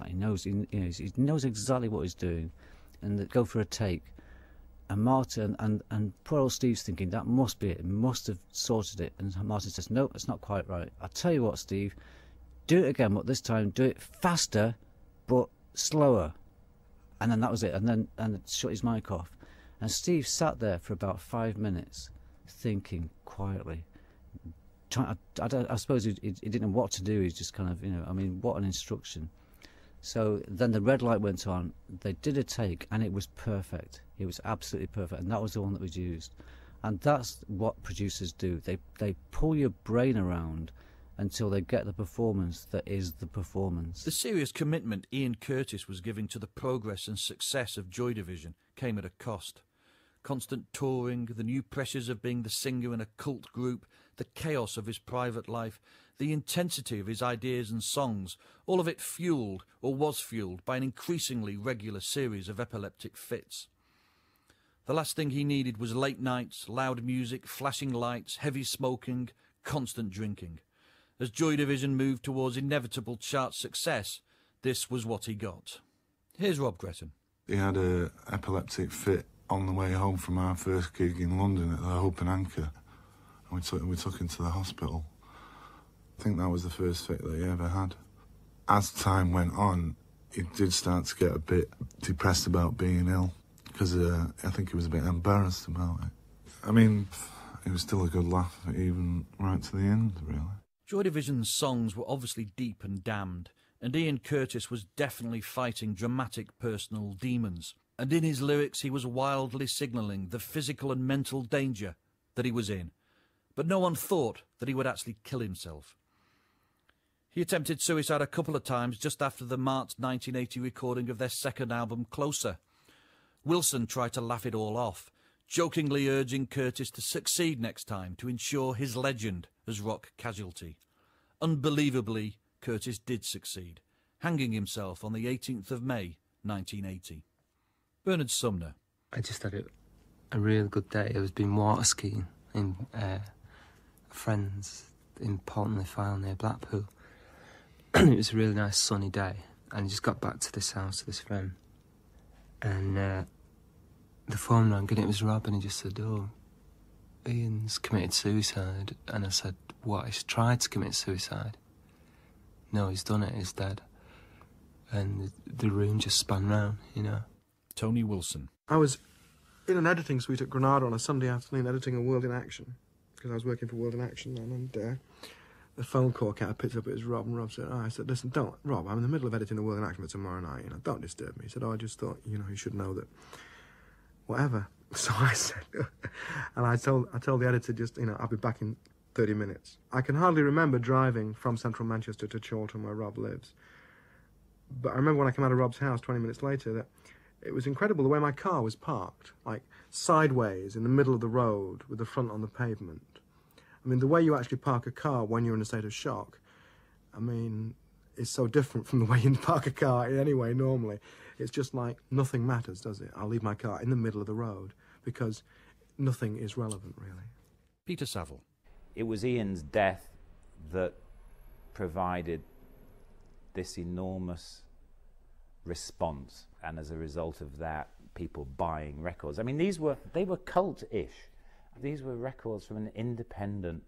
He knows, he knows exactly what he's doing, and they go for a take. And Martin and poor old Steve's thinking that must be it. Must have sorted it. And Martin says, "No, it's not quite right. I'll tell you what, Steve. Do it again, but this time do it faster, but slower." And then that was it. And shut his mic off. And Steve sat there for about 5 minutes, thinking quietly. I suppose he didn't know what to do. He's just kind of, what an instruction. So then the red light went on, they did a take, and it was perfect. It was absolutely perfect, and that was the one that was used. And that's what producers do. They pull your brain around until they get the performance that is the performance. The serious commitment Ian Curtis was giving to the progress and success of Joy Division came at a cost. Constant touring, the new pressures of being the singer in a cult group, the chaos of his private life, the intensity of his ideas and songs, all of it fuelled, or was fuelled, by an increasingly regular series of epileptic fits. The last thing he needed was late nights, loud music, flashing lights, heavy smoking, constant drinking. As Joy Division moved towards inevitable chart success, this was what he got. Here's Rob Gretton. He had an epileptic fit on the way home from our first gig in London at the Hope and Anchor, and we took him to the hospital. I think that was the first fit that he ever had. As time went on, he did start to get a bit depressed about being ill, because I think he was a bit embarrassed about it. I mean, it was still a good laugh, even right to the end, really. Joy Division's songs were obviously deep and damned, and Ian Curtis was definitely fighting dramatic personal demons. And in his lyrics he was wildly signalling the physical and mental danger that he was in. But no one thought that he would actually kill himself. He attempted suicide a couple of times just after the March 1980 recording of their second album, Closer. Wilson tried to laugh it all off, jokingly urging Curtis to succeed next time to ensure his legend as rock casualty. Unbelievably, Curtis did succeed, hanging himself on the 18th of May, 1980. Bernard Sumner. I just had a real good day. I was been water skiing in friends in Portland-le-File near Blackpool. It was a really nice sunny day, and I just got back to this house, to this friend, and the phone rang, and it was Rob, and he just said, "Oh, Ian's committed suicide." And I said, "What, he's tried to commit suicide?" "No, he's done it, he's dead." And the room just spun round, Tony Wilson. I was in an editing suite at Granada on a Sunday afternoon editing a World in Action, because I was working for World in Action then, and the phone call kind of picked up. It was Rob, and Rob said, I said, "Listen, Rob, I'm in the middle of editing the World in Action for tomorrow night, don't disturb me." He said, "Oh, I just thought, you should know that, whatever." So I said, and I told the editor, just, "I'll be back in 30 minutes. I can hardly remember driving from central Manchester to Chorlton, where Rob lives. But I remember when I came out of Rob's house 20 minutes later that it was incredible the way my car was parked, like sideways in the middle of the road with the front on the pavement. I mean, the way you actually park a car when you're in a state of shock, is so different from the way you park a car anyway, normally. It's just like nothing matters, does it? I'll leave my car in the middle of the road because nothing is relevant, really. Peter Saville. It was Ian's death that provided this enormous response, and as a result of that, people buying records. I mean, they were cult-ish. These were records from an independent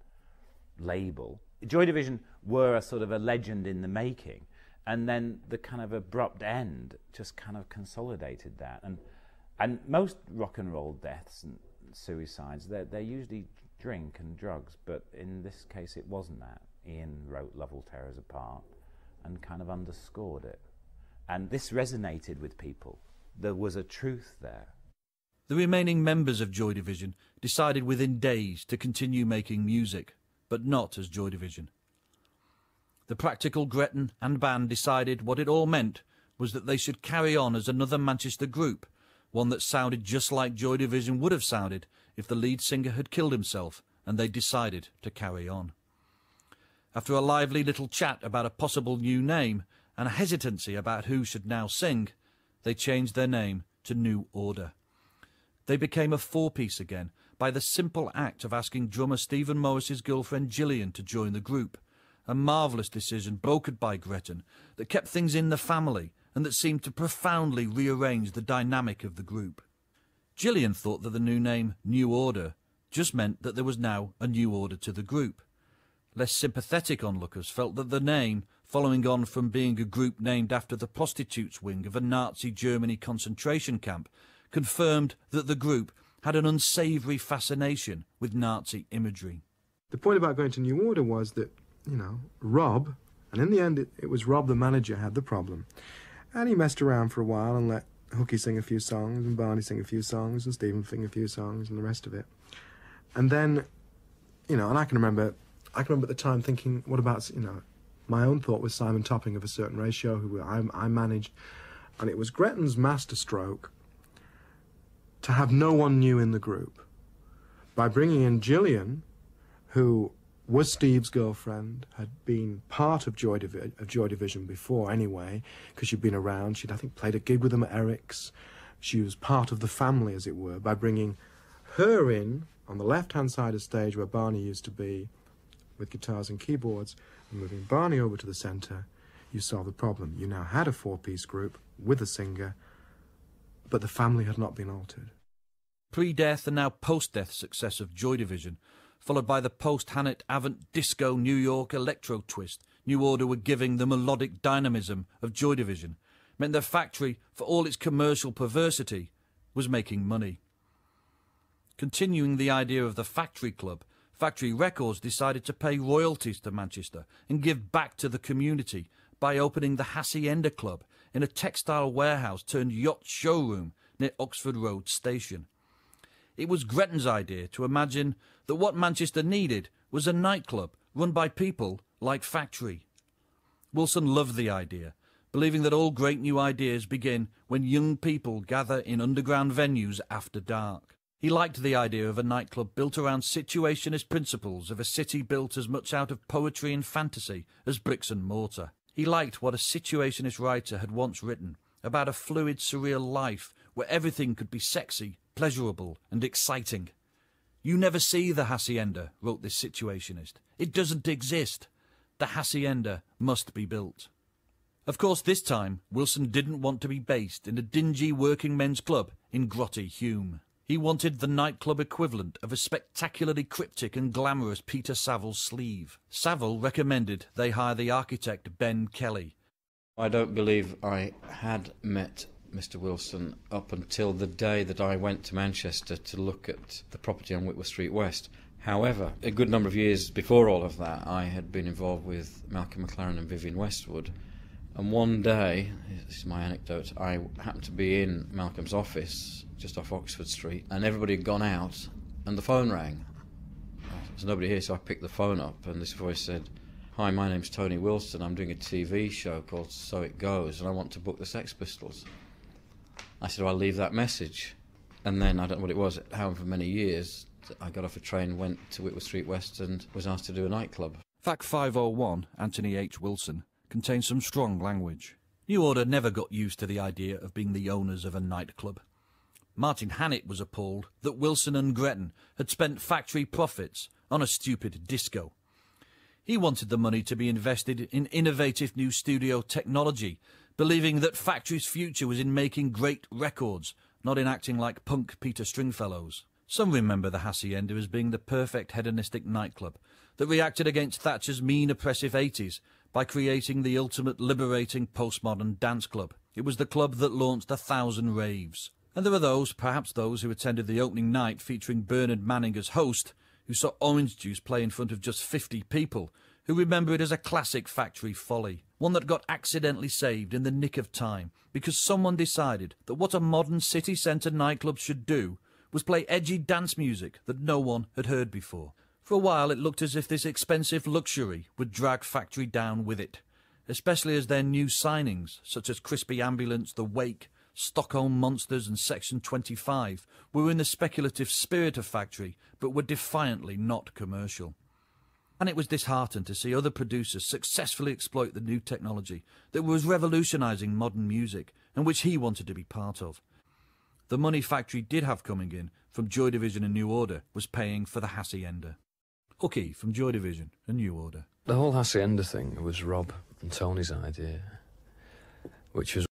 label. Joy Division were a sort of a legend in the making, and then the kind of abrupt end just kind of consolidated that. And most rock and roll deaths and suicides, they're usually drink and drugs, but in this case it wasn't that. Ian wrote Love Will Tear Us Apart and kind of underscored it. And this resonated with people. There was a truth there. The remaining members of Joy Division decided within days to continue making music, but not as Joy Division. The practical Gretton and band decided what it all meant was that they should carry on as another Manchester group, one that sounded just like Joy Division would have sounded if the lead singer had killed himself, and they decided to carry on. After a lively little chat about a possible new name and a hesitancy about who should now sing, they changed their name to New Order. They became a four-piece again by the simple act of asking drummer Stephen Morris's girlfriend Gillian to join the group, a marvellous decision brokered by Gretton that kept things in the family and that seemed to profoundly rearrange the dynamic of the group. Gillian thought that the new name, New Order, just meant that there was now a new order to the group. Less sympathetic onlookers felt that the name, following on from being a group named after the prostitutes wing of a Nazi Germany concentration camp, confirmed that the group had an unsavoury fascination with Nazi imagery. The point about going to New Order was that, you know, Rob, and in the end it was Rob the manager had the problem. And he messed around for a while and let Hooky sing a few songs and Barney sing a few songs and Stephen sing a few songs and the rest of it. And then, you know, and I can remember at the time thinking, what about, you know, my own thought was Simon Topping of A Certain Ratio, who I managed, and it was Gretton's masterstroke to have no one new in the group. By bringing in Gillian, who was Steve's girlfriend, had been part of Joy Division before anyway, because she'd been around. She'd, I think, played a gig with them at Eric's. She was part of the family, as it were. By bringing her in on the left-hand side of stage where Barney used to be, with guitars and keyboards, and moving Barney over to the centre, you solved the problem. You now had a four-piece group with a singer, but the family had not been altered. Pre-death and now post-death success of Joy Division, followed by the post-Hannett Avant disco New York electro twist New Order were giving the melodic dynamism of Joy Division, meant their factory, for all its commercial perversity, was making money. Continuing the idea of the Factory Club, Factory Records decided to pay royalties to Manchester and give back to the community by opening the Hacienda Club in a textile warehouse turned yacht showroom near Oxford Road Station. It was Gretton's idea to imagine that what Manchester needed was a nightclub run by people like Factory. Wilson loved the idea, believing that all great new ideas begin when young people gather in underground venues after dark. He liked the idea of a nightclub built around situationist principles of a city built as much out of poetry and fantasy as bricks and mortar. He liked what a situationist writer had once written about a fluid, surreal life where everything could be sexy, pleasurable and exciting. "You never see the Hacienda," wrote this situationist. "It doesn't exist. The Hacienda must be built." Of course, this time, Wilson didn't want to be based in a dingy working men's club in grotty Hume. He wanted the nightclub equivalent of a spectacularly cryptic and glamorous Peter Saville's sleeve. Saville recommended they hire the architect Ben Kelly. I don't believe I had met Mr. Wilson up until the day that I went to Manchester to look at the property on Whitworth Street West. However, a good number of years before all of that, I had been involved with Malcolm McLaren and Vivian Westwood. And one day, this is my anecdote, I happened to be in Malcolm's office just off Oxford Street, and everybody had gone out, and the phone rang. There's nobody here, so I picked the phone up, and this voice said, "Hi, my name's Tony Wilson. I'm doing a TV show called So It Goes, and I want to book the Sex Pistols." I said, "Well, I'll leave that message." And then, I don't know what it was, however many years, I got off a train, went to Whitworth Street West, and was asked to do a nightclub. FAC 501, Anthony H. Wilson, contains some strong language. New Order never got used to the idea of being the owners of a nightclub. Martin Hannett was appalled that Wilson and Gretton had spent factory profits on a stupid disco. He wanted the money to be invested in innovative new studio technology, believing that Factory's future was in making great records, not in acting like punk Peter Stringfellows. Some remember the Hacienda as being the perfect hedonistic nightclub that reacted against Thatcher's mean, oppressive 80s by creating the ultimate liberating postmodern dance club. It was the club that launched 1,000 raves. And there are those, perhaps those who attended the opening night featuring Bernard Manning as host, who saw Orange Juice play in front of just 50 people, who remember it as a classic Factory folly, one that got accidentally saved in the nick of time because someone decided that what a modern city centre nightclub should do was play edgy dance music that no one had heard before. For a while it looked as if this expensive luxury would drag Factory down with it, especially as their new signings, such as Crispy Ambulance, The Wake, Stockholm Monsters and Section 25, were in the speculative spirit of Factory, but were defiantly not commercial. And it was disheartened to see other producers successfully exploit the new technology that was revolutionising modern music, and which he wanted to be part of. The money Factory did have coming in from Joy Division and New Order was paying for the Hacienda. Hooky from Joy Division and New Order. The whole Hacienda thing was Rob and Tony's idea, which was